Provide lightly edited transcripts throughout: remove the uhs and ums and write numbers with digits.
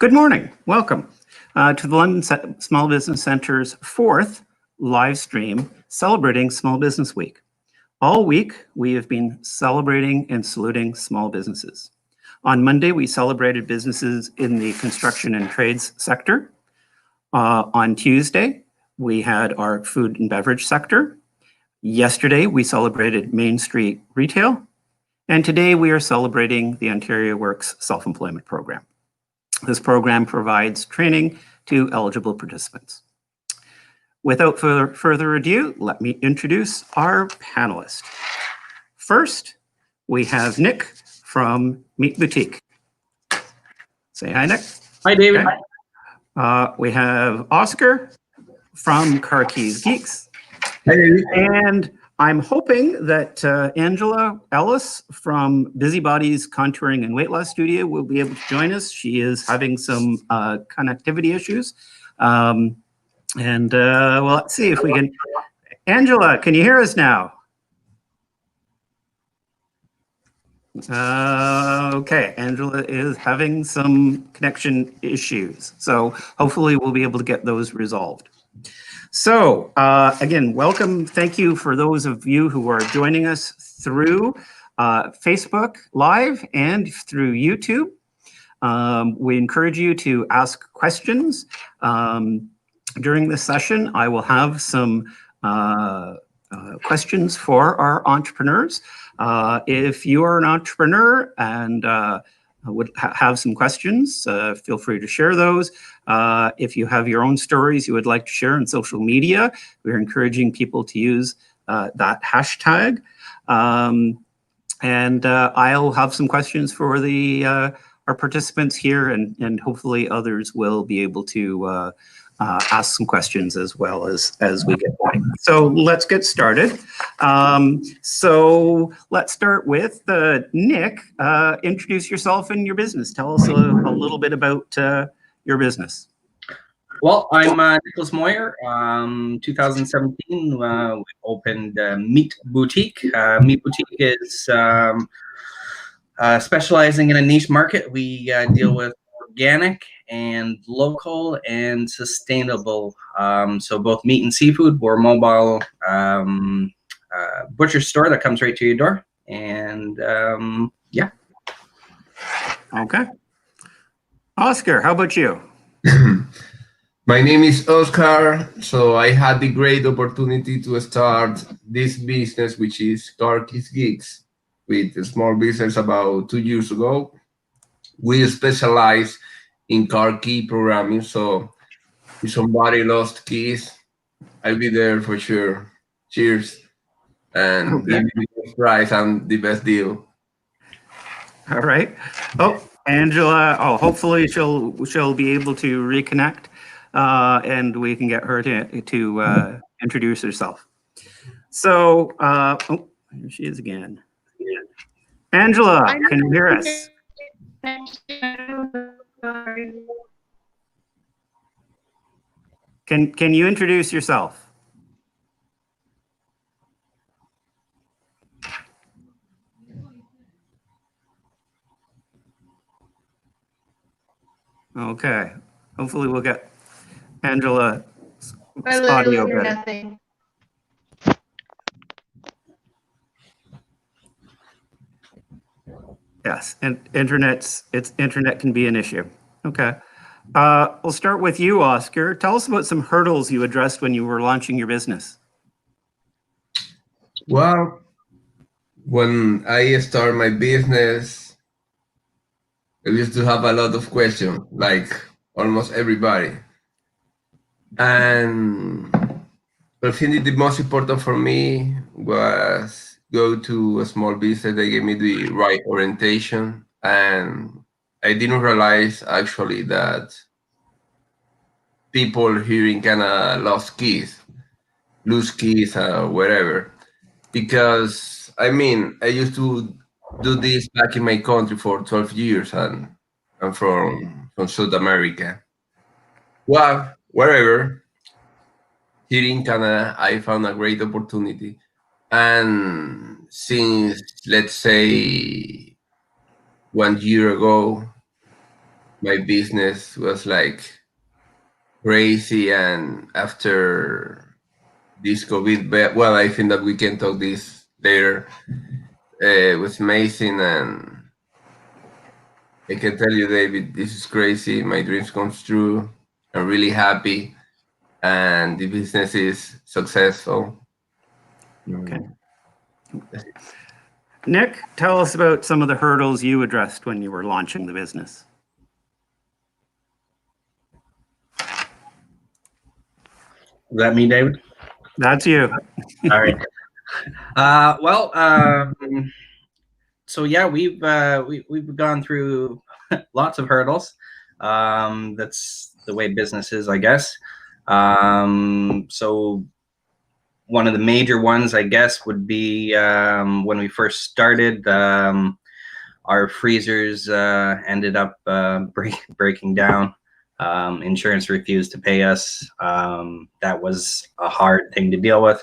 Good morning. Welcome to the London Small Business Centre's fourth live stream celebrating Small Business Week. All week, we have been celebrating and saluting small businesses. On Monday, we celebrated businesses in the construction and trades sector. On Tuesday, we had our food and beverage sector. Yesterday, we celebrated Main Street retail. And today, we are celebrating the Ontario Works Self-Employment Program. This program provides training to eligible participants. Without further ado, let me introduce our panelists. First, we have Nick from Meat Boutique. Say hi, Nick. Hi, David. Okay. We have Oscar from Car Keys Geeks. Hi, David. And I'm hoping that Angela Ellis from Busybodies Contouring and Weight Loss Studio will be able to join us. She is having some connectivity issues. Well, let's see if we can. Angela, can you hear us now? Okay, Angela is having some connection issues. So hopefully we'll be able to get those resolved. So again, welcome. Thank you for those of you who are joining us through Facebook Live and through YouTube. We encourage you to ask questions. During this session, I will have some questions for our entrepreneurs. If you are an entrepreneur and would have some questions, feel free to share those. If you have your own stories you would like to share on social media, we're encouraging people to use that hashtag. I'll have some questions for our participants here, and hopefully others will be able to ask some questions as well as we get going. So let's get started. So let's start with Nick. Introduce yourself and your business. Tell us a little bit about your business. Well, I'm Nicholas Moyer. 2017, we opened Meat Boutique. Meat Boutique is specializing in a niche market. We deal with organic and local and sustainable. So both meat and seafood. We're a mobile butcher store that comes right to your door. And yeah. Okay. Oscar, how about you? My name is Oscar. So I had the great opportunity to start this business, which is Car Keys Geeks, with a small business about 2 years ago. We specialize in car key programming. So if somebody lost keys, I'll be there for sure. Cheers. And give you the best price and the best deal. All right. Oh, Angela. Oh, hopefully she'll be able to reconnect, and we can get her to introduce herself. So, oh, here she is again. Angela, can you hear us? Can you introduce yourself? Okay. Hopefully we'll get Angela's audio better. Nothing. Yes, and internet can be an issue. Okay. We'll start with you, Oscar. Tell us about some hurdles you addressed when you were launching your business. Well, when I started my business, I used to have a lot of questions, like almost everybody. And I think the most important for me was go to a small business that gave me the right orientation. And I didn't realize actually that people here in Canada lost keys, lose keys, wherever. Because I mean, I used to do this back in my country for 12 years, and I'm from South America. Well, wherever, here in Canada, I found a great opportunity. And since, let's say, 1 year ago, my business was like crazy, and after this COVID, well, I think that we can talk this later. It was amazing, and I can tell you, David, this is crazy. My dreams comes true. I'm really happy, and the business is successful. Okay. Nick, tell us about some of the hurdles you addressed when you were launching the business. Is that me, David? That's you. All right. So yeah, we've gone through lots of hurdles. That's the way business is, I guess. So one of the major ones, I guess, would be when we first started. Our freezers ended up breaking down. Insurance refused to pay us. That was a hard thing to deal with.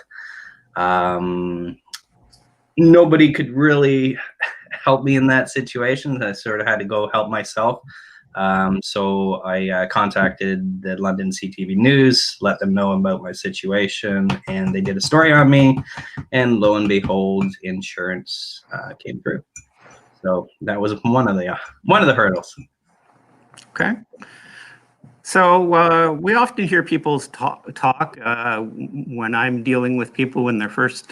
Nobody could really help me in that situation. I sort of had to go help myself. So I contacted the London CTV News, let them know about my situation, and they did a story on me. And lo and behold, insurance came through. So that was one of the hurdles. Okay. So we often hear people talk when I'm dealing with people when they're first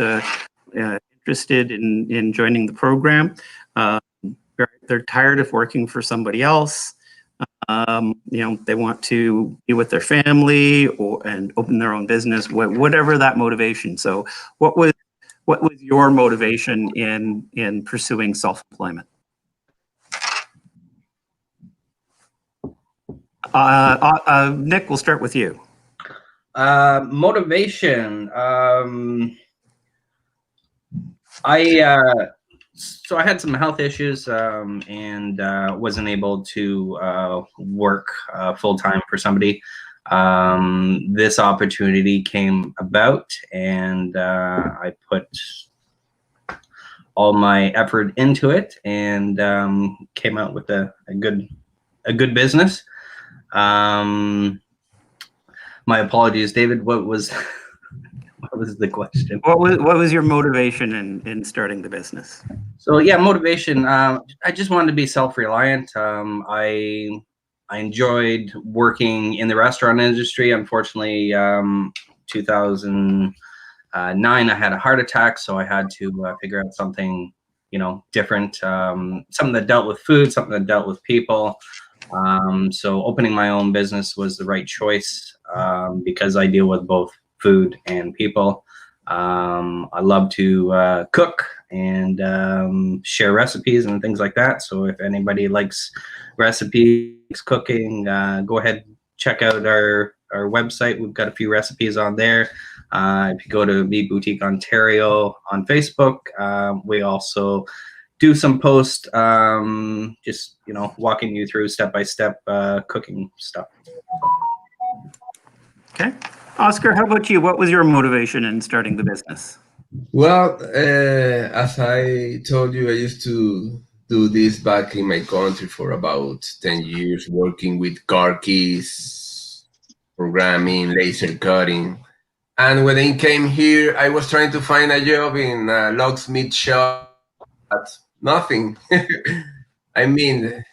interested in joining the program. They're tired of working for somebody else. They want to be with their family and open their own business, whatever that motivation. So what was your motivation in pursuing self-employment? Nick, we'll start with you. Motivation. So I had some health issues and wasn't able to work full-time for somebody. This opportunity came about, and I put all my effort into it, and came out with a good business. My apologies, David. What was the question? What was your motivation in starting the business? So yeah, motivation. I just wanted to be self-reliant. I enjoyed working in the restaurant industry. Unfortunately, 2009, I had a heart attack, so I had to figure out something, different. Something that dealt with food, something that dealt with people. So opening my own business was the right choice because I deal with both food and people. I love to cook and share recipes and things like that. So if anybody likes recipes, cooking, go ahead, check out our website. We've got a few recipes on there. If you go to Meat Boutique Ontario on Facebook, we also do some posts, just walking you through step-by-step cooking stuff. Okay. Oscar, how about you? What was your motivation in starting the business? Well, as I told you, I used to do this back in my country for about 10 years, working with car keys, programming, laser cutting. And when I came here, I was trying to find a job in a locksmith shop, but nothing. I mean,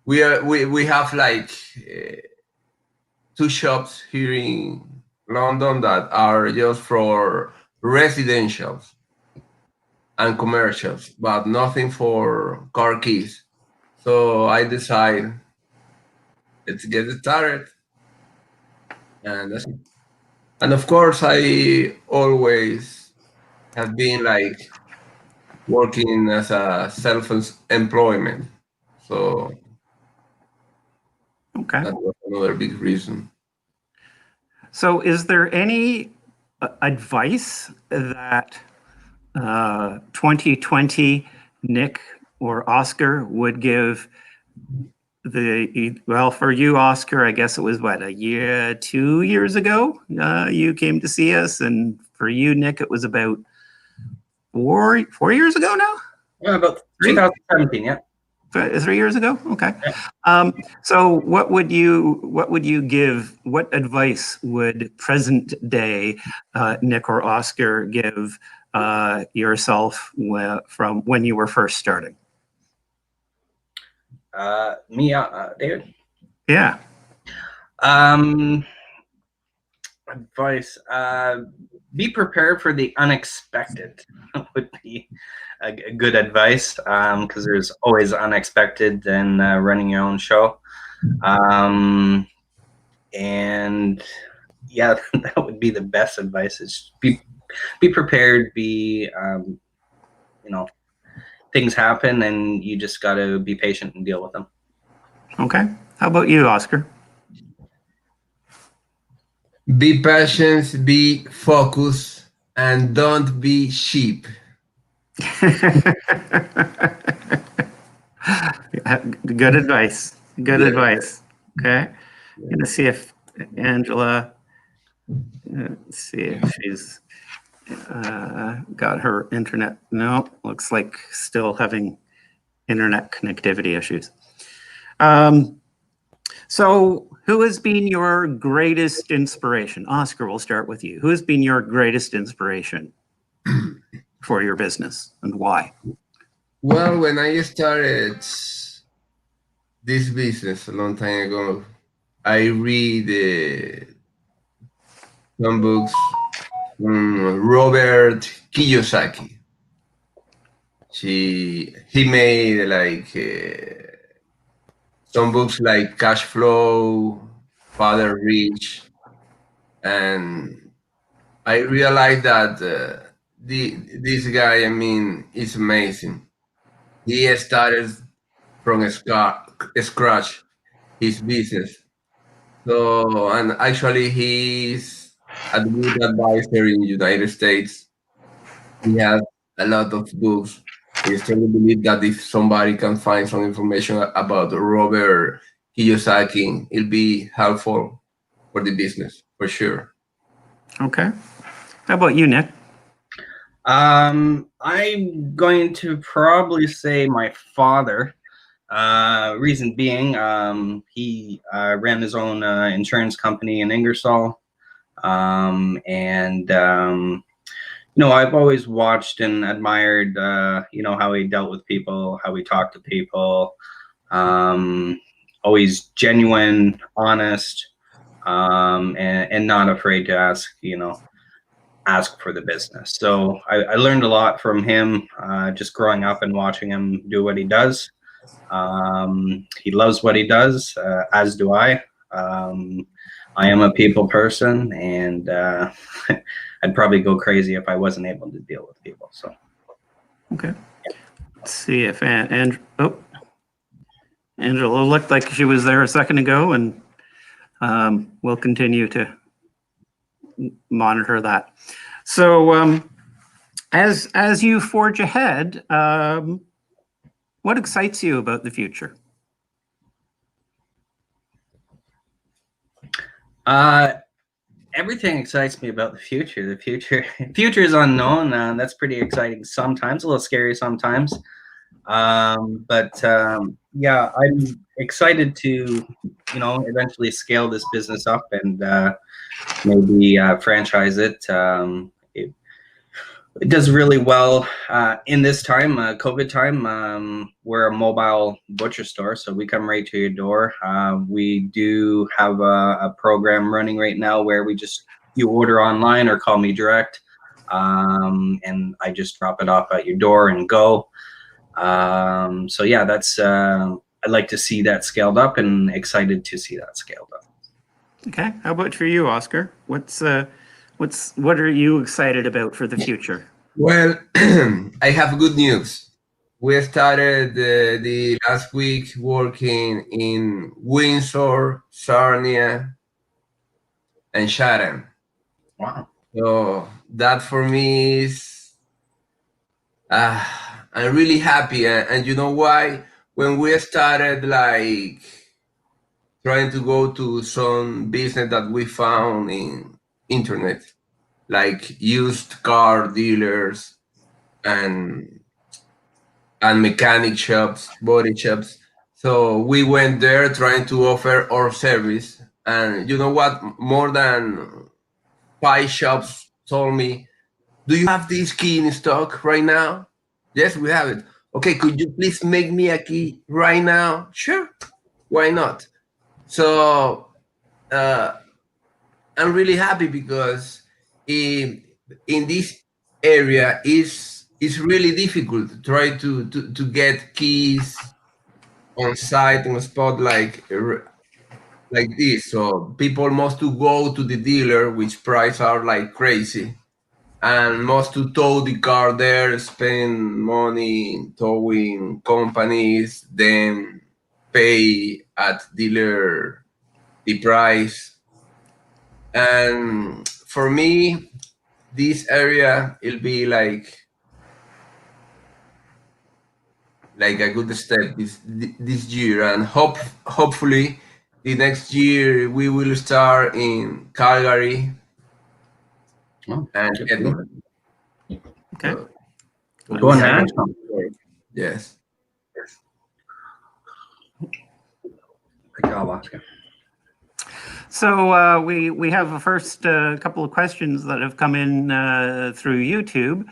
we have like two shops here in London that are just for residentials and commercials, but nothing for car keys. So I decided, let's get it started. And that's it. And of course, I always have been like working as a self-employment. So Okay. that was another big reason. So is there any advice that 2020 Nick or Oscar would give for you, Oscar, I guess it was 2 years ago you came to see us, and for you, Nick, it was about 4 years ago now? Yeah, about 2017, yeah. 3 years ago? Okay. So what would you give, what advice would present day Nick or Oscar give yourself from when you were first starting? David? Yeah. Advice, be prepared for the unexpected would be a good advice, because there's always unexpected in running your own show. And yeah, that would be the best advice, is be prepared, things happen and you just got to be patient and deal with them. Okay. How about you, Oscar? Be patient, be focused, and don't be sheep. Good advice. Good Yeah. advice. Okay. I'm gonna see if Angela. Let's see if she's got her internet. No, looks like still having internet connectivity issues. So who has been your greatest inspiration? Oscar, we'll start with you. Who has been your greatest inspiration for your business and why? Well, when I started this business a long time ago, I read some books from Robert Kiyosaki. He made like some books like Cash Flow, Father Rich, and I realized that this guy, I mean, is amazing. He started from scratch his business. So, and actually, he's a good advisor in the United States. He has a lot of books. I strongly believe that if somebody can find some information about Robert Kiyosaki, it'll be helpful for the business, for sure. Okay. How about you, Nick? I'm going to probably say my father. Reason being, he ran his own insurance company in Ingersoll. I've always watched and admired, how he dealt with people, how he talked to people, always genuine, honest, and not afraid to ask for the business. So I learned a lot from him, just growing up and watching him do what he does. He loves what he does, as do I. I am a people person, and I'd probably go crazy if I wasn't able to deal with people. So, okay. Let's see if Angela looked like she was there a second ago, and we'll continue to monitor that. So, as you forge ahead, what excites you about the future? Everything excites me about the future. The future is unknown. That's pretty exciting sometimes, a little scary sometimes. Yeah, I'm excited to, eventually scale this business up and maybe franchise it. It does really well in this time, COVID time. We're a mobile butcher store, so we come right to your door. We do have a program running right now where you order online or call me direct, and I just drop it off at your door and go. So yeah, that's I'd like to see that scaled up, and excited to see that scaled up. Okay, how about for you, Oscar? What are you excited about for the future? Well, I have good news. We started the last week working in Windsor, Sarnia, and Chatham. Wow. So that for me is, I'm really happy. And you know why? When we started like trying to go to some business that we found in internet, like used car dealers and and mechanic shops, body shops. So we went there trying to offer our service. And you know what? More than 5 shops told me, "Do you have this key in stock right now?" Yes, we have it. Okay, could you please make me a key right now? Sure, why not? So uh, I'm really happy because in this area is really difficult to try to get keys on site on a spot like this. So people must to go to the dealer, which price are like crazy, and must to tow the car there, spend money towing companies, then pay at dealer the price. And for me, this area will be like a good step this year, and hopefully the next year we will start in Calgary Oh, and good. Edmonton. Okay. So, We're going we are national. yes. Good job, Oscar. So we have a first couple of questions that have come in through YouTube.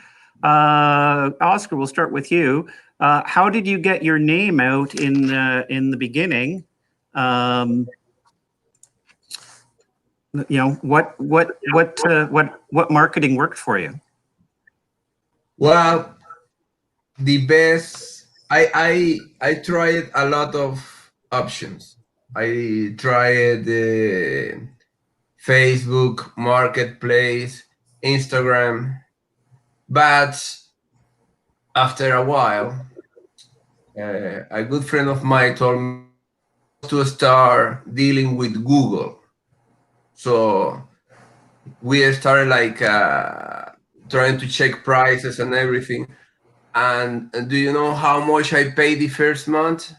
Oscar, we'll start with you. How did you get your name out in the beginning? You know, what marketing worked for you? Well, the best. I tried a lot of options. I tried the Facebook Marketplace, Instagram, but after a while, a good friend of mine told me to start dealing with Google. So we started trying to check prices and everything. And do you know how much I paid the first month?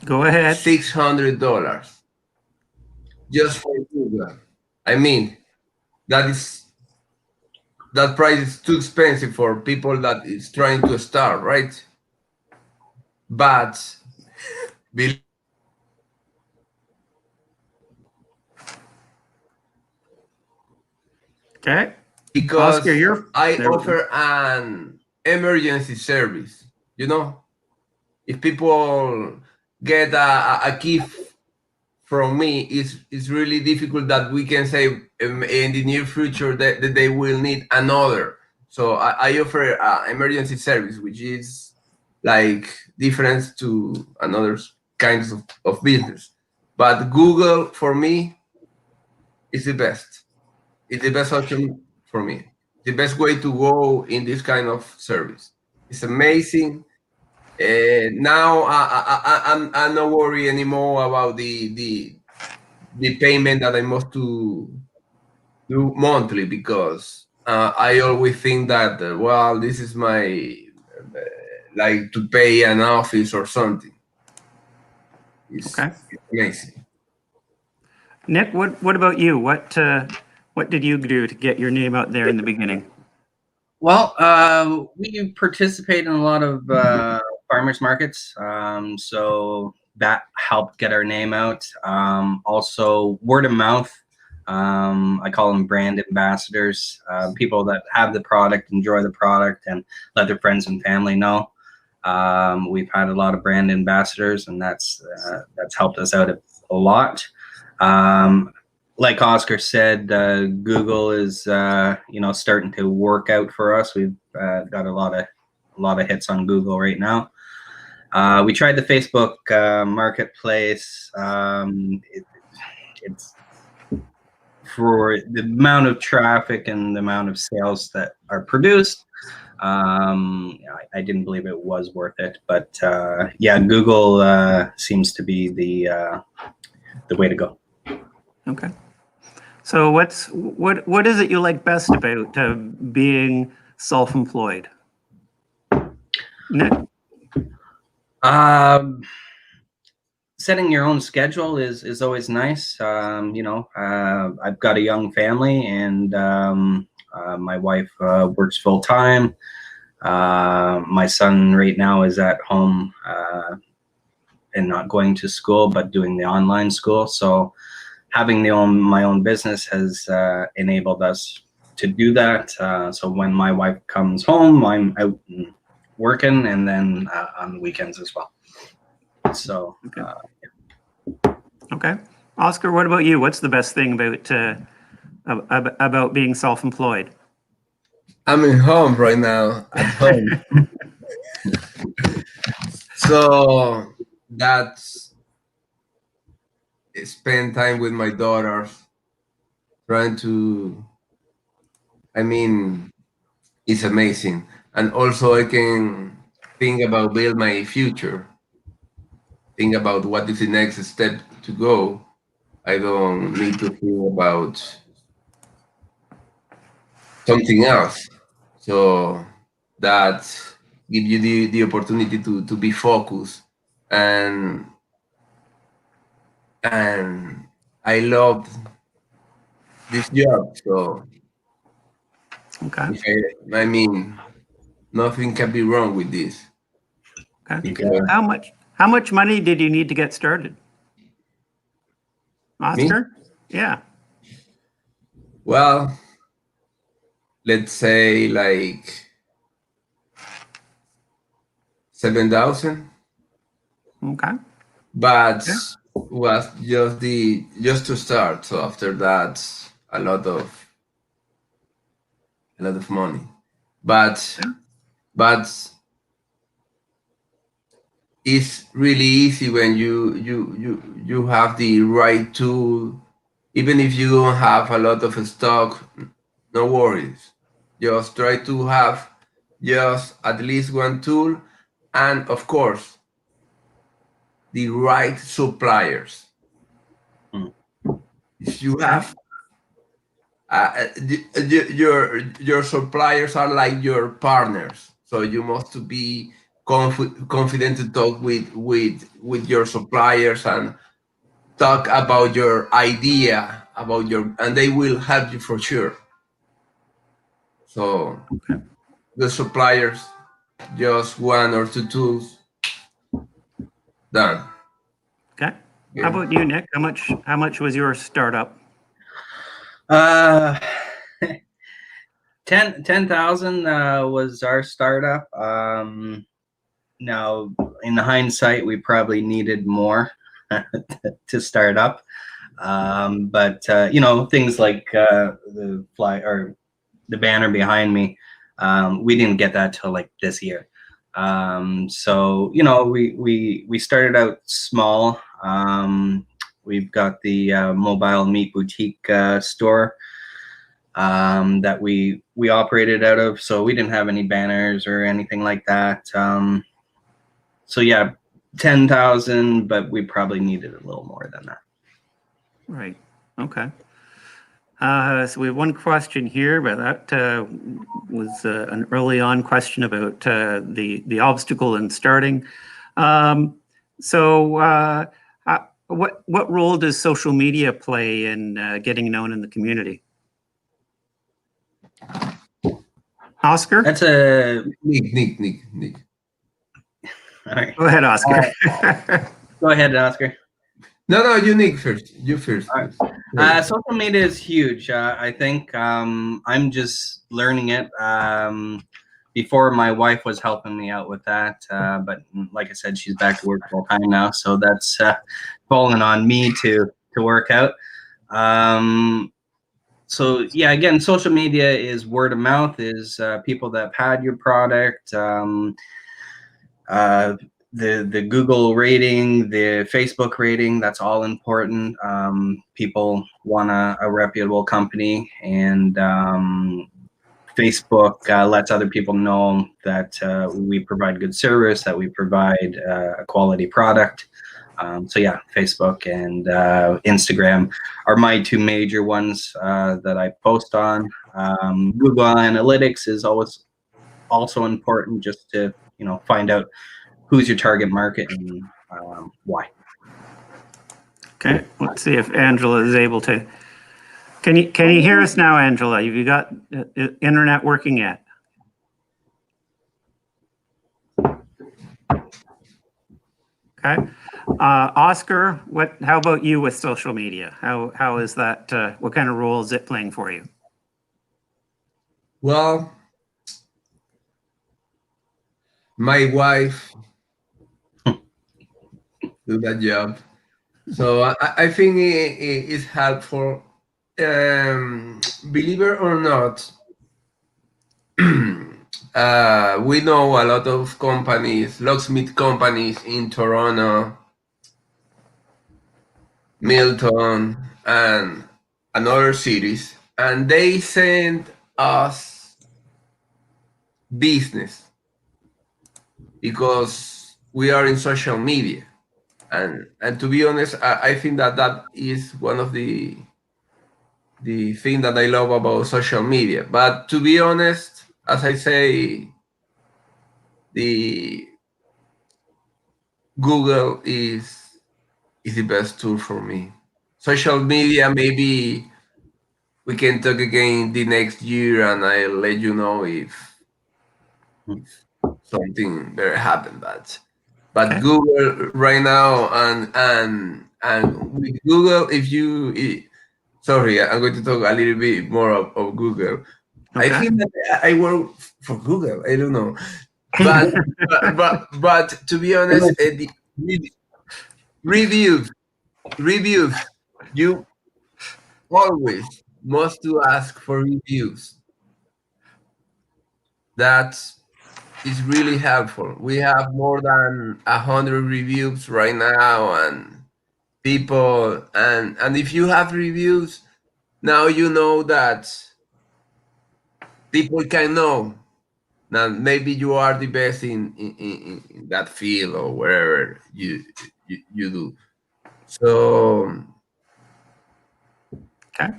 Go ahead. $600 just for Google. I mean, that price is too expensive for people that is trying to start, right? But believe Okay. because Oscar, I offer an emergency service. You know, if people get a key from me, it's really difficult that we can say in the near future that they will need another. So I offer emergency service, which is like different to another kinds of business. But Google for me is the best. It's the best option for me. The best way to go in this kind of service. It's amazing. Now I'm not worried anymore about the payment that I must to do monthly, because I always think that well, this is my like to pay an office or something. It's amazing. Nick, what about you? What did you do to get your name out there in the beginning? Well, we participate in a lot of farmers markets, so that helped get our name out. Also, word of mouth. I call them brand ambassadors, people that have the product, enjoy the product, and let their friends and family know. We've had a lot of brand ambassadors, and that's helped us out a lot. Like Oscar said, Google is starting to work out for us. We've got a lot of hits on Google right now. We tried the Facebook Marketplace. It's for the amount of traffic and the amount of sales that are produced. I didn't believe it was worth it, but yeah, Google seems to be the way to go. Okay. So what is it you like best about being self-employed? Nick? Setting your own schedule is always nice. I've got a young family, and my wife works full time. My son right now is at home and not going to school, but doing the online school. So having my own business has enabled us to do that. So when my wife comes home, I'm out working, and then on the weekends as well. So Okay. Oscar, what about you? What's the best thing about being self-employed? I'm in home right now, at home. So that's spend time with my daughters, trying to, I mean, it's amazing. And also I can think about build my future, think about what is the next step to go. I don't need to think about something else. So that gives you the opportunity to be focused. And and I love this job. So Okay. I mean, nothing can be wrong with this. Okay. Because How much money did you need to get started? me, Oscar? Yeah. well, let's say like 7,000, Okay. but Yeah. was just to start. So after that, a lot of money. But Yeah. but it's really easy when you have the right tool. Even if you don't have a lot of stock, no worries. Just try to have just at least one tool, and of course the right suppliers. If you Okay. have your suppliers are like your partners, so you must to be confident to talk with your suppliers and talk about your idea about your, and they will help you for sure. So Okay. the suppliers, just one or two tools, done. Okay. How Okay. about you, Nick? How much was your startup? 10,000 was our startup. Now, in hindsight, we probably needed more to start up. But things like the fly or the banner behind me, we didn't get that till like this year. So we started out small. We've got the mobile meat boutique store that we operated out of. So we didn't have any banners or anything like that. So yeah, 10,000, but we probably needed a little more than that. Right. Okay. So we have one question here, but that was an early on question about the obstacle in starting. What role does social media play in getting known in the community? Oscar? That's a Nick. all right. Go ahead, Oscar. Go ahead, Oscar. No, you Nick first. You first. All right. Social media is huge. I think I'm just learning it. Before, my wife was helping me out with that, but like I said, she's back to work full time now, so that's falling on me to work out. So yeah, again, social media is word of mouth, is people that have had your product. The Google rating, the Facebook rating, that's all important. People want a reputable company, and Facebook lets other people know that we provide good service, that we provide a quality product. So yeah, Facebook and Instagram are my two major ones that I post on. Google Analytics is always also important, just to find out who's your target market and why. Okay, let's see if Angela is able to. Can you hear us now, Angela? Have you got internet working yet? Okay. Oscar, how about you with social media? How is that, what kind of role is it playing for you? Well, my wife do that job, so I think it is helpful. Believe it or not, we know a lot of companies, locksmith companies in Toronto, Milton, and other cities, and they send us business because we are in social media. And to be honest, I think that is one of the thing that I love about social media. But to be honest, as I say, the Google is the best tool for me. Social media, maybe we can talk again the next year, and I'll let you know if something better happened. But Okay. Google right now, and with Google, sorry, I'm going to talk a little bit more of Google. I Okay. think that I work for Google. I don't know, but but to be honest, the reviews reviews you always must to ask for reviews. That is really helpful. We have more than 100 reviews right now, and people, and if you have reviews, now you know that people can know that maybe you are the best in that field or wherever you do. So Okay.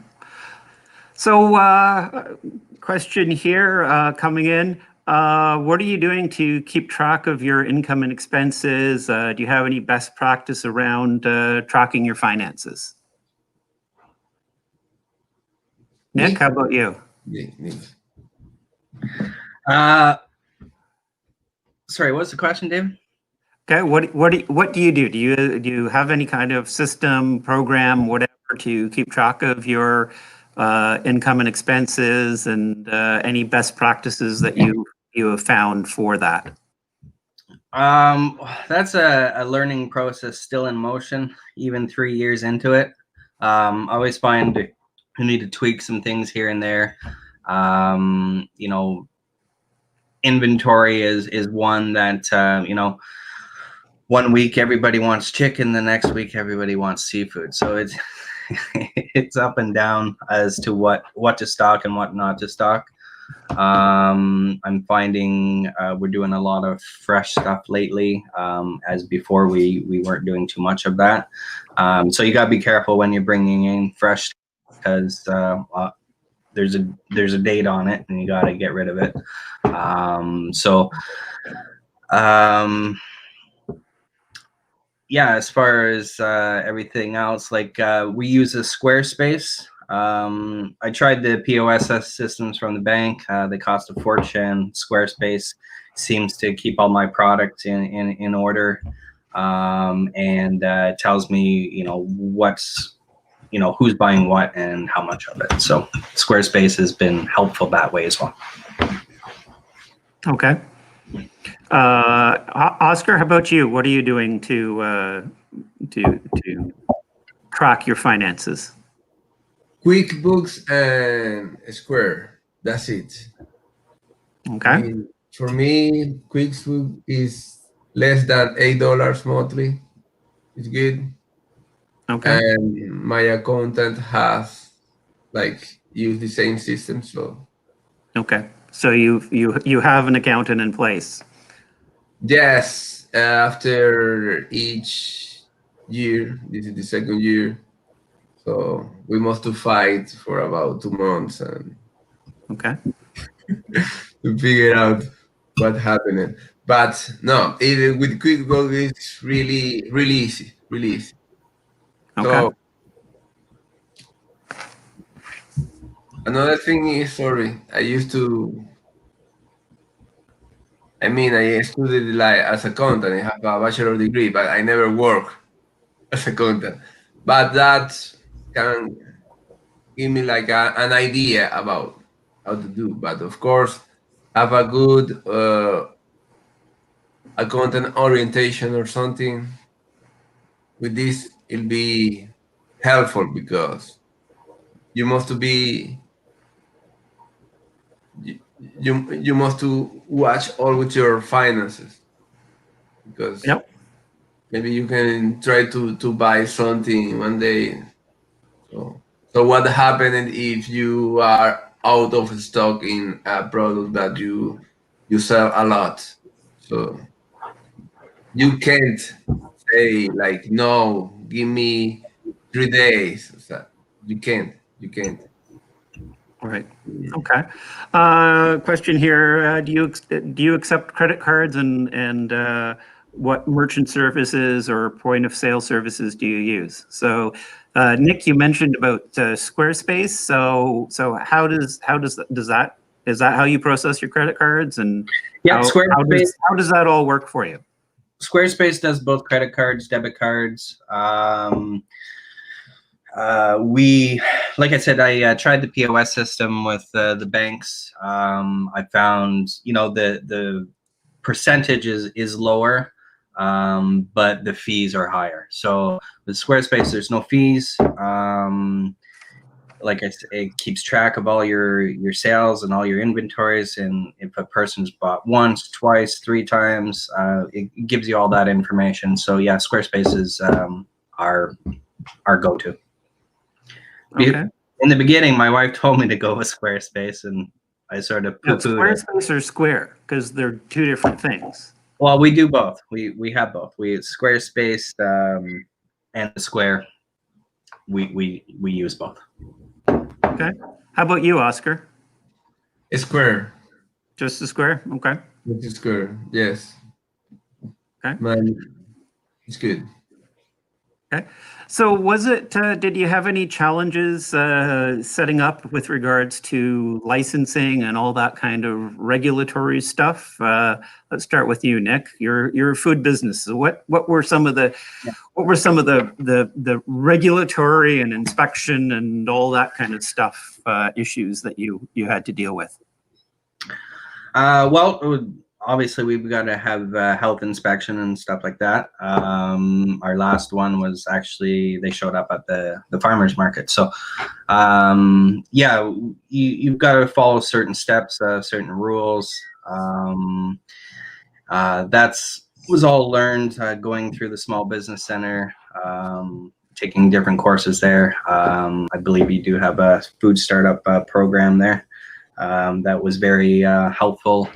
So, question here coming in. What are you doing to keep track of your income and expenses? Do you have any best practice around tracking your finances? Nick, how about you? Nick. Sorry, what's the question, Dave? Okay, what do you do? Do you have any kind of system, program, whatever, to keep track of your income and expenses, and any best practices that you have found for that? That's a learning process still in motion, even 3 years into it. I always find you need to tweak some things here and there. You know, inventory is one that one week everybody wants chicken, the next week everybody wants seafood. So it's it's up and down as to what to stock and what not to stock. I'm finding we're doing a lot of fresh stuff lately, as before we weren't doing too much of that. So you got to be careful when you're bringing in fresh, because there's a date on it and you got to get rid of it. Yeah, as far as everything else, like we use a Squarespace. I tried the POS systems from the bank. They cost a fortune. Squarespace seems to keep all my products in order, and tells me, what's, who's buying what and how much of it. So Squarespace has been helpful that way as well. Okay. Oscar, how about you? What are you doing to track your finances? QuickBooks and Square. That's it. Okay. I mean, for me, QuickBooks is less than $8 monthly. It's good. Okay. And my accountant has used the same system, so Okay. So you have an accountant in place. yes. After each year, this is the second year, so we must to fight for about 2 months and Okay. to figure out what happened. But no, with QuickBooks, it's really, really easy, really easy. Okay. So another thing is, sorry, I used to I mean, I studied like as accountant. I have a bachelor degree, but I never work as accountant. But that can give me like an idea about how to do. But of course, have a good accountant orientation or something with this. It'll be helpful because you must be you must to watch all with your finances because Yep. maybe you can try to buy something one day. So what happened if you are out of stock in a product that you sell a lot? So you can't say like no, give me 3 days. So you can't. You can't. All right. Okay. Question here: do you accept credit cards and what merchant services or point of sale services do you use? So, Nick, you mentioned about Squarespace. So does that is that how you process your credit cards and Yeah, how does that all work for you? Squarespace does both credit cards, debit cards. We, like I said, I tried the POS system with the banks. I found, the percentage is lower, but the fees are higher. So with Squarespace, there's no fees. Like I said, it keeps track of all your sales and all your inventories. And if a person's bought once, twice, 3 times, it gives you all that information. So yeah, Squarespace is our go-to. Okay. In the beginning, my wife told me to go with Squarespace, and I sort of poo-pooed it. Squarespace or Square, because they're two different things. Well, we do both. We have both. We Squarespace and the Square. We use both. Okay. How about you, Oscar? Square. Just the Square? Okay. It's Square. Yes. Okay. Man, it's good. Okay. So was it, did you have any challenges setting up with regards to licensing and all that kind of regulatory stuff? Let's start with you, Nick. You're a food business. So what were some of the the regulatory and inspection and all that kind of stuff issues that you had to deal with? Well, obviously we've got to have health inspection and stuff like that. Our last one was actually, they showed up at the farmer's market. So yeah, you've got to follow certain steps, certain rules. That's was all learned going through the Small Business Center, taking different courses there. I believe you do have a food startup program there that was very helpful.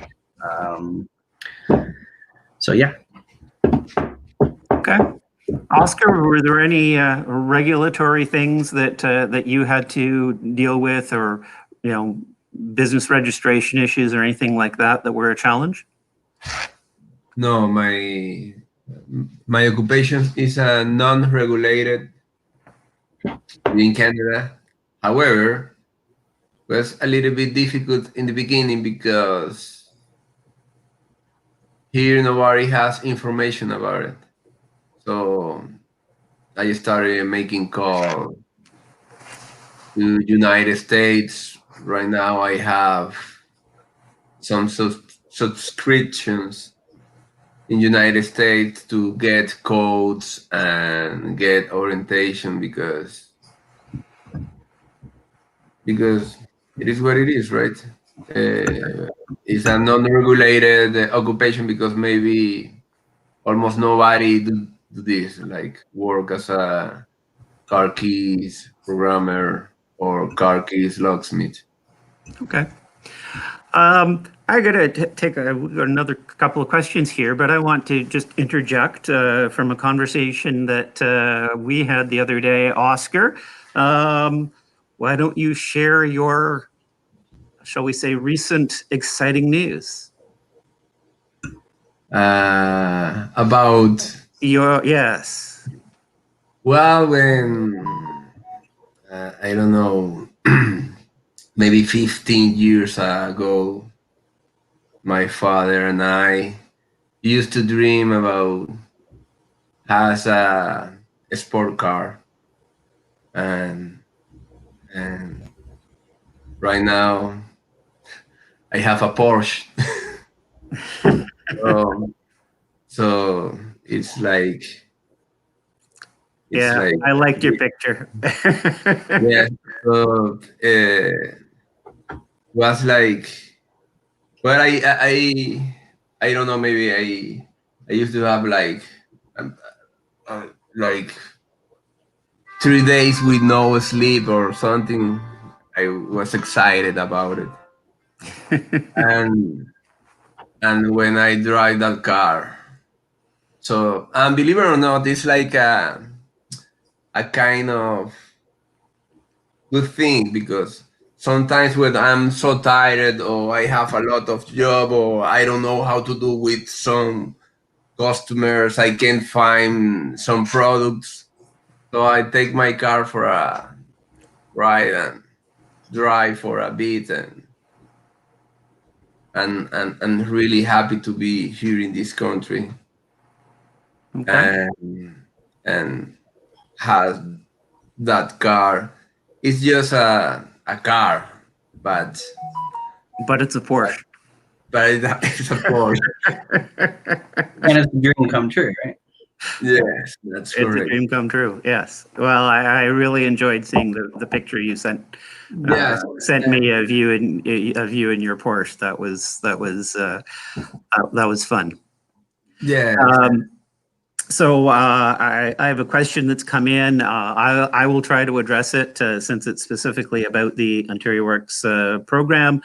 So yeah. Okay. Oscar, were there any regulatory things that you had to deal with, or business registration issues or anything like that were a challenge? No, my occupation is a non-regulated in Canada. However, it was a little bit difficult in the beginning because here nobody has information about it. So I started making calls to United States. Right now I have some subscriptions in United States to get codes and get orientation because it is what it is, right? It's a non-regulated occupation because maybe almost nobody do this, like work as a car keys programmer or car keys locksmith. Okay. I got to take another couple of questions here, but I want to just interject from a conversation that we had the other day. Oscar, why don't you share your, shall we say, recent exciting news? About Yes. Well, when I don't know, maybe 15 years ago, my father and I used to dream about has a sport car, and and right now I have a Porsche. um, so it's like Yeah, I liked your picture. yeah. So was like, well, I don't know. Maybe I used to have um, like 3 days with no sleep or something. I was excited about it, and when I drive that car, so and believe it or not, it's like a kind of good thing, because sometimes when I'm so tired or I have a lot of job or I don't know how to do with some customers, I can't find some products. So I take my car for a ride and drive for a bit, and really happy to be here in this country, Okay, and has that car. It's just a car, but but it's a Porsche. it's a Porsche. And it's a dream come true, right? Yes, that's It's a correct. dream come true. Yes. Well, I really enjoyed seeing the picture you sent Yes, me of you and your Porsche. That was fun. yes. So I have a question that's come in. I will try to address it since it's specifically about the Ontario Works program.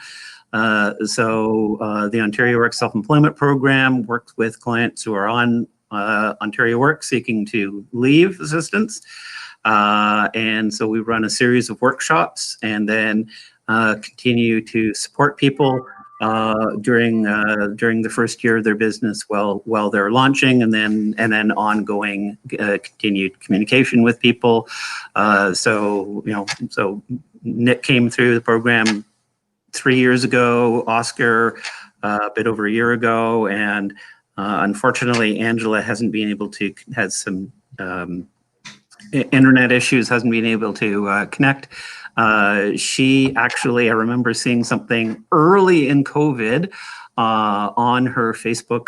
The Ontario Works Self-Employment Program works with clients who are on Ontario Works seeking to leave assistance. And so we run a series of workshops and then continue to support people during the first year of their business while they're launching, and then ongoing continued communication with people. So Nick came through the program 3 years ago, Oscar a bit over a year ago, and unfortunately Angela has some internet issues, hasn't been able to connect. She actually, I remember seeing something early in COVID on her Facebook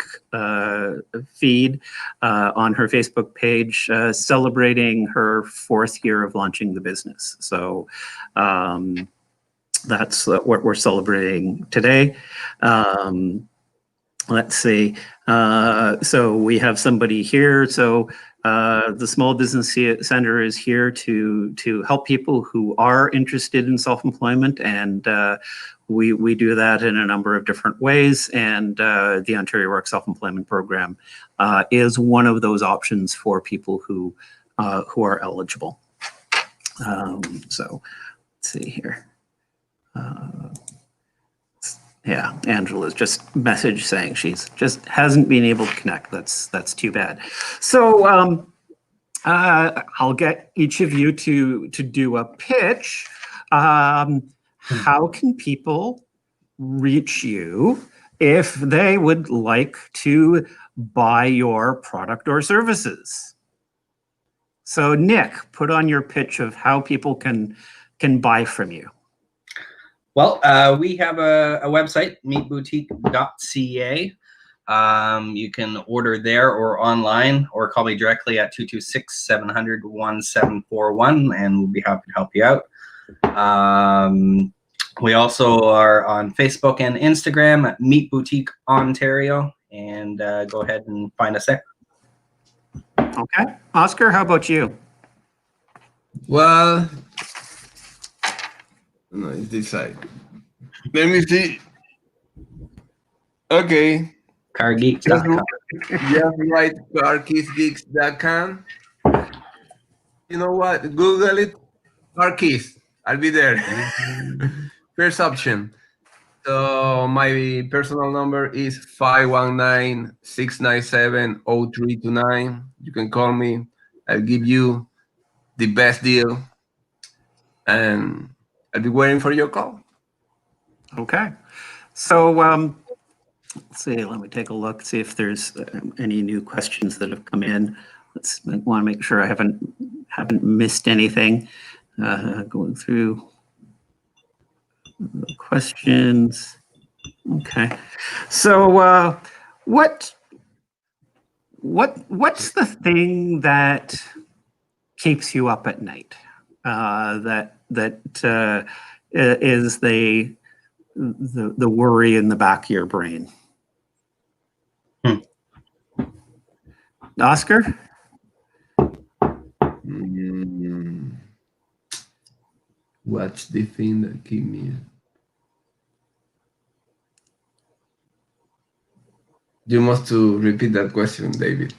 feed, on her Facebook page, celebrating her 4th year of launching the business. So that's what we're celebrating today. Let's see. So we have somebody here. So the Small Business Center is here to help people who are interested in self-employment, and we do that in a number of different ways. And the Ontario Works Self-Employment Program is one of those options for people who are eligible. So let's see here. Yeah, Angela's just message saying she's just hasn't been able to connect. That's too bad. So I'll get each of you to do a pitch. How can people reach you if they would like to buy your product or services? So Nick, put on your pitch of how people can buy from you. Well, we have a website, meatboutique.ca. You can order there or online, or call me directly at 226-700-1741, and we'll be happy to help you out. We also are on Facebook and Instagram at Meat Boutique Ontario, and go ahead and find us there. Okay. Oscar, how about you? Well, no, it's this side. Let me see. Okay. CarGeeks.com. Just write carkeysgeeks.com. You know what? Google it. Car keys. I'll be there. First option. So my personal number is 519-697-0329. You can call me. I'll give you the best deal, and I'll be waiting for your call. Okay. So Let's see, let me take a look, see if there's any new questions that have come in. I want to make sure I haven't missed anything. Going through the questions. Okay, so what's the thing that keeps you up at night? That is the worry in the back of your brain. Oscar? What's the thing that keep me? You must to repeat that question, David.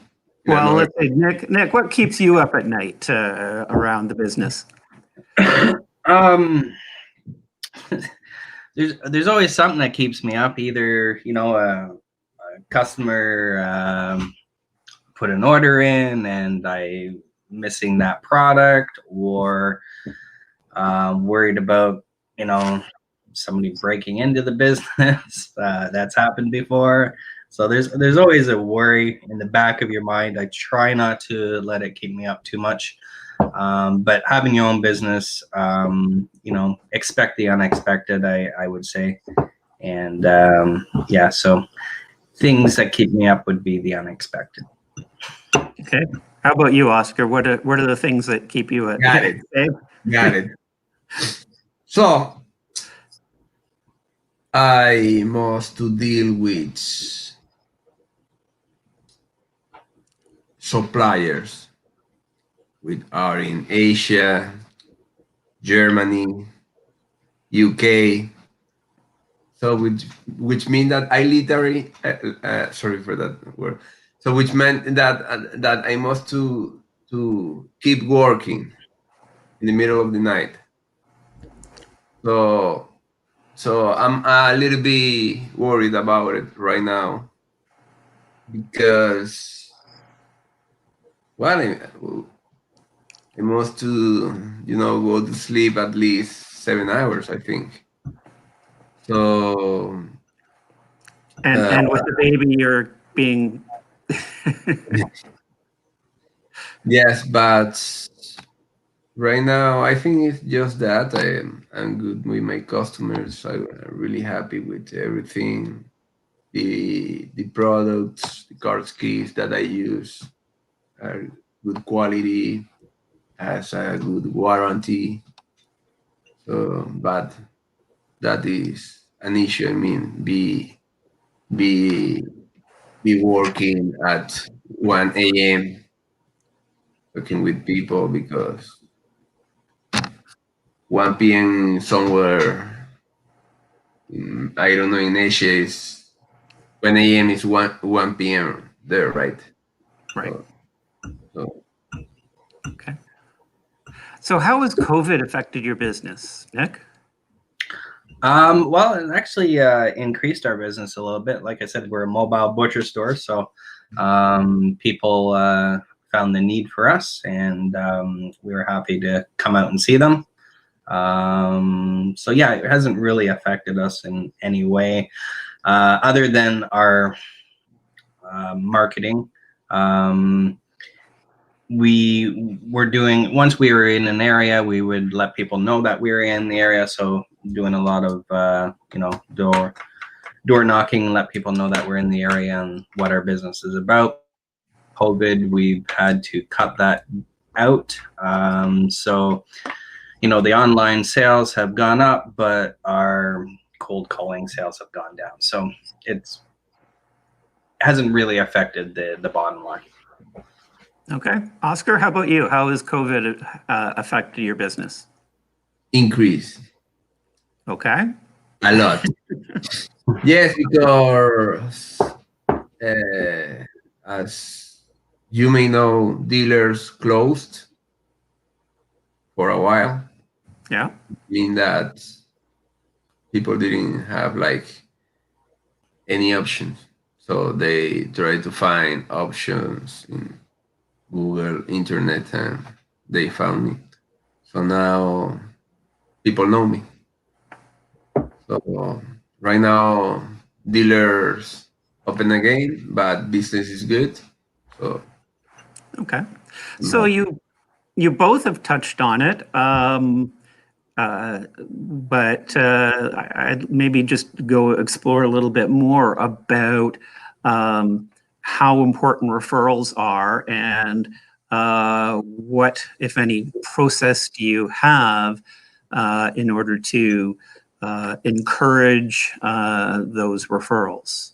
Well, let's say, Nick, what keeps you up at night around the business? There's always something that keeps me up. Either a customer put an order in and I missing that product, or worried about somebody breaking into the business. That's happened before. So there's always a worry in the back of your mind. I try not to let it keep me up too much. But having your own business, expect the unexpected, I would say. And yeah, so things that keep me up would be the unexpected. Okay. How about you, Oscar? What are the things that keep you at Got it. So I must to deal with suppliers which are in Asia, Germany, UK. So which means that I literally sorry for that word. So which meant that I must to keep working in the middle of the night. So I'm a little bit worried about it right now because, well, I must to go to sleep at least 7 hours, I think. So and with the baby, you're being yes, but right now I think it's just that I'm good with my customers. I'm really happy with everything. The products, the car keys that I use are good quality, has a good warranty. So, but that is an issue. I mean, be working at 1 a.m. talking with people because 1 p.m. somewhere, I don't know, in Asia is 1 a.m. is 1 p.m. there, right? right. So Okay. So how has COVID affected your business, Nick? Well, it actually increased our business a little bit. Like I said, we're a mobile butcher store, so people found the need for us, and we were happy to come out and see them. So yeah, it hasn't really affected us in any way other than our marketing. We were doing, once we were in an area, we would let people know that we were in the area. So doing a lot of door knocking, let people know that we're in the area and what our business is about. COVID, we've had to cut that out. So the online sales have gone up, but our cold calling sales have gone down. So it hasn't really affected the bottom line. Okay. Oscar, how about you? How has COVID affected your business? increase Okay. a lot. Yes, because as you may know, dealers closed for a while. Yeah. Mean that people didn't have like any options, so they tried to find options in Google, internet, and they found me. So now people know me. So right now dealers open again, but business is good. So Okay. So you both have touched on it, but I'd maybe just go explore a little bit more about how important referrals are and what, if any, process do you have in order to encourage those referrals?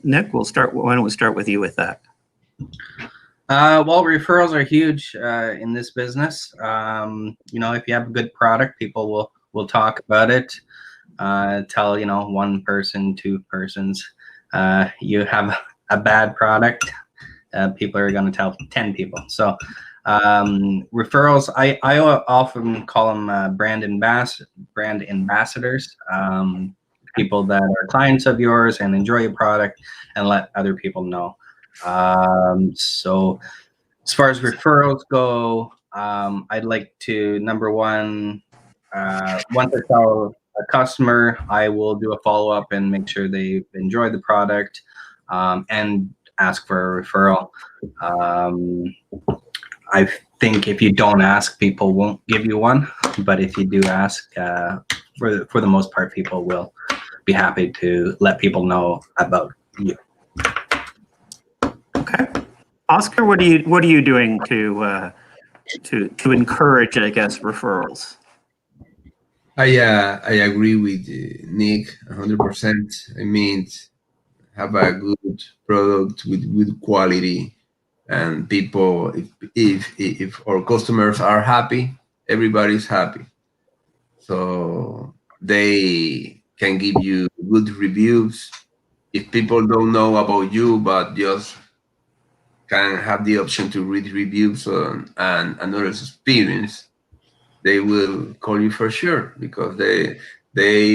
Nick, why don't we start with you with that? Well, referrals are huge in this business. You know, if you have a good product, people will talk about it. Tell, you know, one person, two persons, you have a bad product, people are going to tell 10 people. So referrals, I often call them brand ambassadors, people that are clients of yours and enjoy your product and let other people know. So as far as referrals go, I'd like to, number one, once I tell a customer, I will do a follow-up and make sure they enjoy the product, and ask for a referral. I think if you don't ask, people won't give you one, but if you do ask, for the most part, people will be happy to let people know about you. Okay, Oscar, what are you doing to encourage, I guess, referrals? I agree with Nick 100%. I mean, have a good product with good quality, and people, if our customers are happy, everybody's happy. So they can give you good reviews. If people don't know about you, but just can have the option to read reviews and another experience, they will call you for sure, because they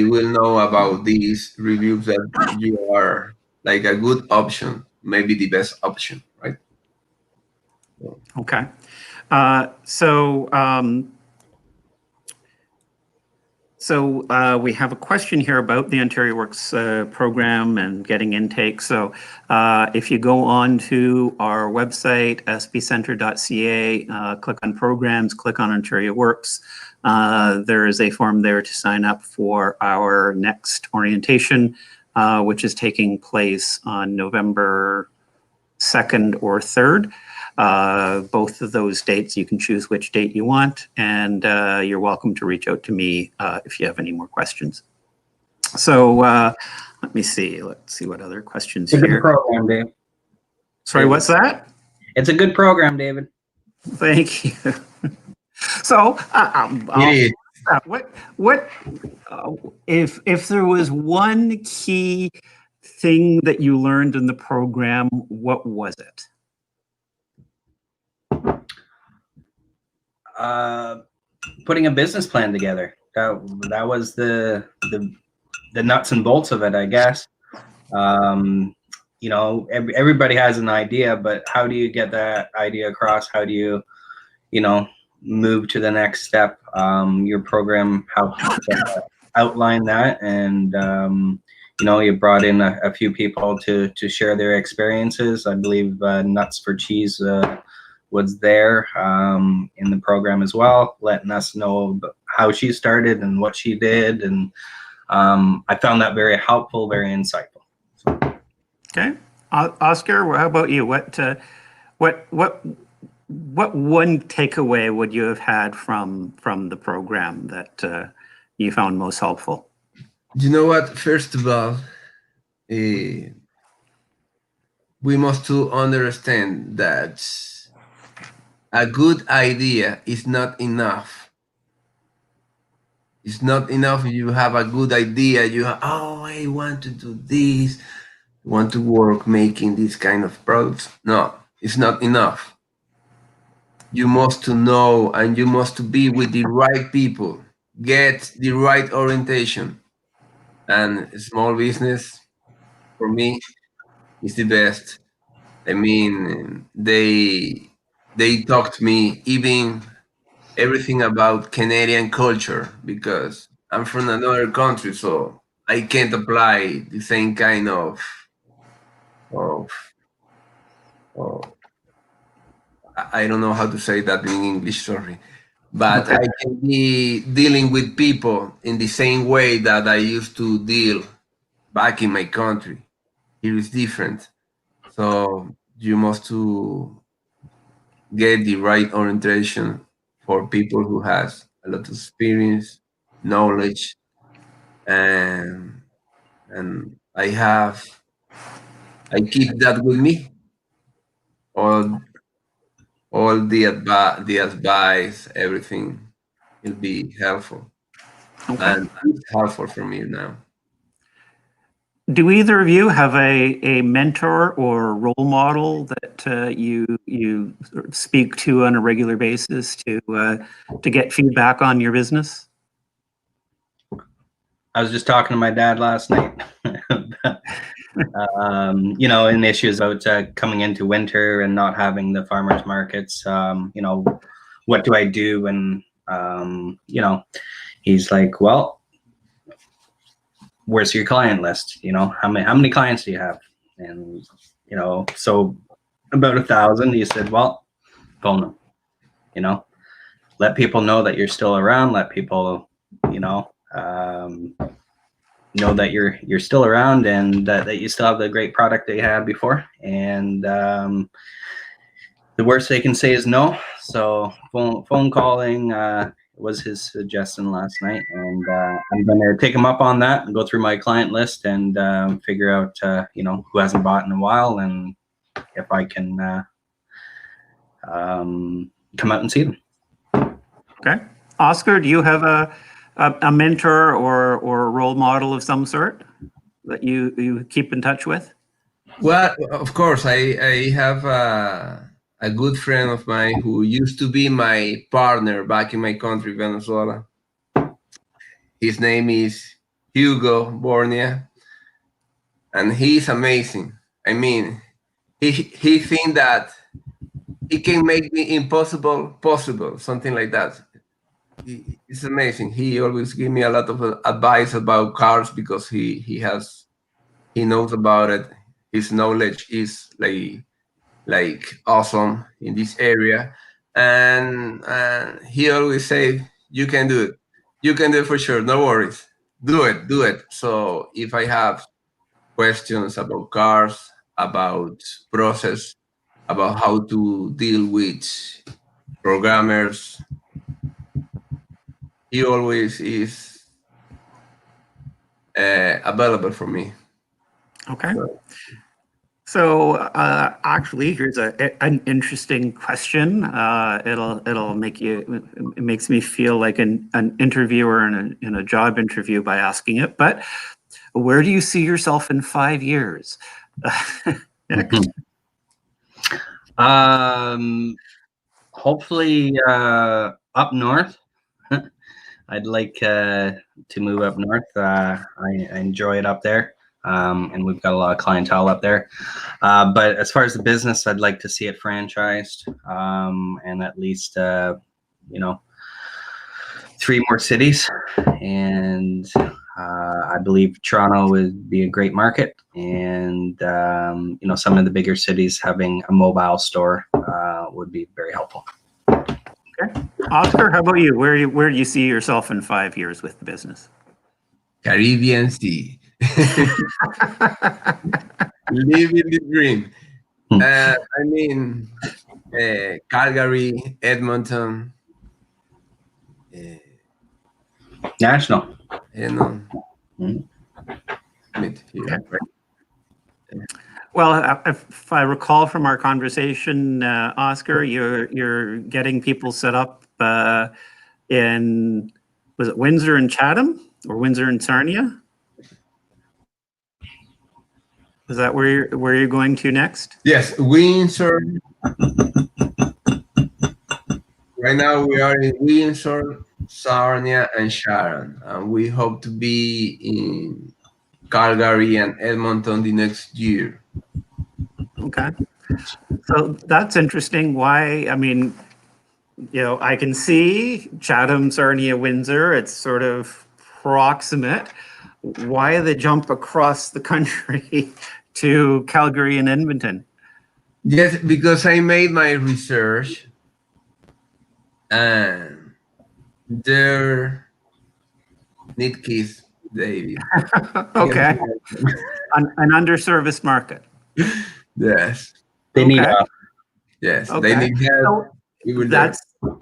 will know about these reviews that you are like a good option, maybe the best option, right? Okay. So we have a question here about the Ontario Works program and getting intake. So if you go on to our website, sbcenter.ca, click on programs, click on Ontario Works. There is a form there to sign up for our next orientation, which is taking place on November 2nd or 3rd. Both of those dates, you can choose which date you want, and you're welcome to reach out to me if you have any more questions. So let me see. Let's see what other questions It's a here. good program, Dave. Sorry, what's that? It's a good program, David. Thank you. So what if there was one key thing that you learned in the program, what was it? Putting a business plan together. That was the nuts and bolts of it, I guess. You know, everybody has an idea, but how do you get that idea across? How do you know, move to the next step? Your program helped outline that, and you know, you brought in a few people to share their experiences. I believe Nuts for Cheese was there in the program as well, letting us know how she started and what she did, and I found that very helpful, very insightful. So. Okay, Oscar, how about you? What one takeaway would you have had from the program that you found most helpful? You know what? First of all, we must to understand that a good idea is not enough. It's not enough if you have a good idea. You have, oh, I want to do this, want to work making this kind of products. No, it's not enough. You must to know, and you must to be with the right people, get the right orientation. And small business, for me, is the best. I mean, they talked me even everything about Canadian culture, because I'm from another country, so I can't apply the same kind of, of I don't know how to say that in English, sorry. But Okay. I can be dealing with people in the same way that I used to deal back in my country. Here is different. So you must to get the right orientation for people who has a lot of experience, knowledge, and I keep that with me. All the advice, everything will be helpful, Okay. and it's helpful for me now. Do either of you have a mentor or role model that you sort of speak to on a regular basis to get feedback on your business? I was just talking to my dad last night. You know, in issues about coming into winter and not having the farmers markets. You know, what do I do? And you know, he's like, well, where's your client list? You know, how many clients do you have? And you know, so about 1,000. He said, well, phone them. You know, let people know that you're still around. Let people, you know that you're still around and that you still have the great product that you had before. And the worst they can say is no. So phone calling was his suggestion last night, and I'm going to take him up on that and go through my client list and figure out you know, who hasn't bought in a while, and if I can come out and see them. Okay. Oscar, do you have a mentor or a role model of some sort that you keep in touch with? Well, of course, I have a good friend of mine who used to be my partner back in my country, Venezuela. His name is Hugo Bornia, and he's amazing. I mean, he think that he can make the impossible possible, something like that. It's amazing. He always give me a lot of advice about cars because he knows about it. His knowledge is like awesome in this area, and he always say, "You can do it. You can do it for sure. No worries. Do it." So if I have questions about cars, about process, about how to deal with programmers, he always is available for me. Okay. So actually, here's an interesting question. It'll make you. It makes me feel like an interviewer in a job interview by asking it. But where do you see yourself in 5 years? Nick? Hopefully up north. I'd like to move up north. I enjoy it up there, and we've got a lot of clientele up there. But as far as the business, I'd like to see it franchised, and at least you know, 3 more cities. And I believe Toronto would be a great market, and you know, some of the bigger cities having a mobile store would be very helpful. Okay. Oscar, how about you? Where do you see yourself in 5 years with the business? Caribbean Sea. Living the dream. I mean, Calgary, Edmonton, National. you know. Mhm. Here, right? Well, if I recall from our conversation, Oscar, you're getting people set up in, was it Windsor and Chatham or Windsor and Sarnia? Is that where you're going to next? Yes, Windsor. Right now we are in Windsor, Sarnia, and Sharon. And we hope to be in Calgary and Edmonton the next year. Okay. So that's interesting. Why? I mean, you know, I can see Chatham, Sarnia, Windsor. It's sort of proximate. why the jump across the country to Calgary and Edmonton? Yes, because I made my research and there need kids, David. Okay, an underserviced market. Yes, They need Okay. yes, they Okay. need help. So We were there.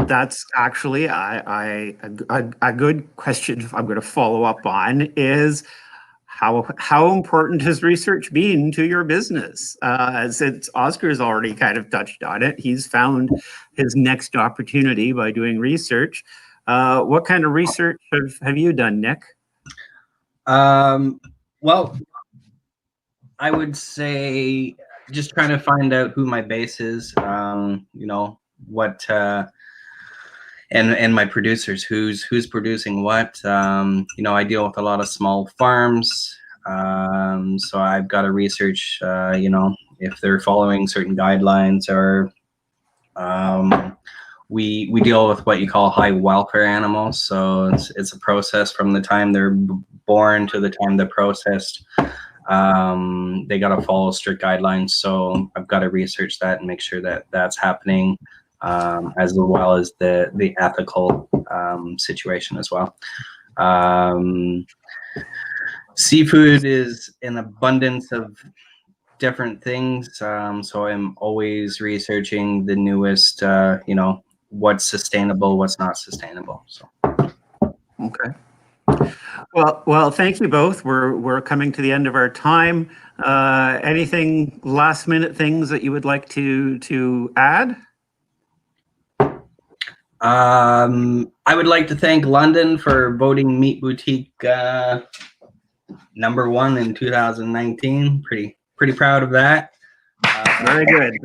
that's actually a good question. If I'm going to follow up on is how important has research been to your business? Since Oscar's already kind of touched on it, he's found his next opportunity by doing research. What kind of research have you done, Nick? Well, I would say just trying to find out who my base is, you know, what, and my producers, who's producing what. You know, I deal with a lot of small farms, so I've got to research, you know, if they're following certain guidelines, or we deal with what you call high welfare animals. So it's a process from the time they're born to the time they're processed. They got to follow strict guidelines. So I've got to research that and make sure that that's happening, as well as the ethical situation as well. Seafood is an abundance of different things. So I'm always researching the newest, you know, what's sustainable, what's not sustainable. So. Okay. Well, thank you both. We're coming to the end of our time. Anything last minute things that you would like to add? I would like to thank London for voting Meat Boutique #1 in 2019. Pretty proud of that. Very good.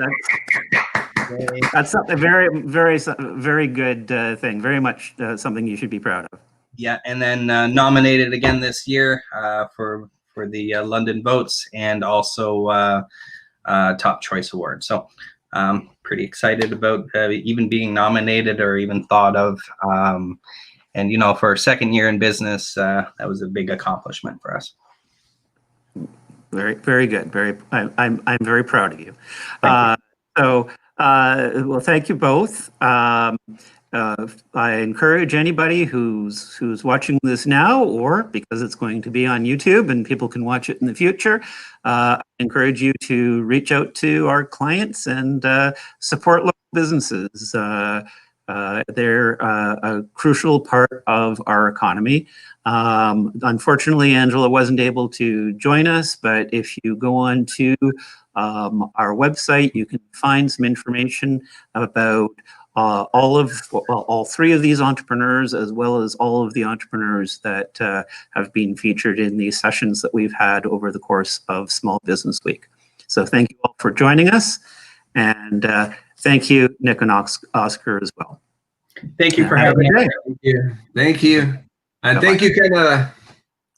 That's a very good thing. Very much something you should be proud of. Yeah, and then nominated again this year for the London votes, and also Top Choice Award. So pretty excited about even being nominated or even thought of. And you know, for our second year in business, that was a big accomplishment for us. Very good. I'm very proud of you. Thank you. Well, thank you both. I encourage anybody who's watching this now, or because it's going to be on YouTube and people can watch it in the future, I encourage you to reach out to our clients and support local businesses. They're a crucial part of our economy. Unfortunately, Angela wasn't able to join us, but if you go on to our website, you can find some information about all three of these entrepreneurs, as well as all of the entrepreneurs that have been featured in these sessions that we've had over the course of Small Business Week. So thank you all for joining us, and thank you, Nick and Oscar, as well. Thank you for having me. Thank you. And thank you, Canada.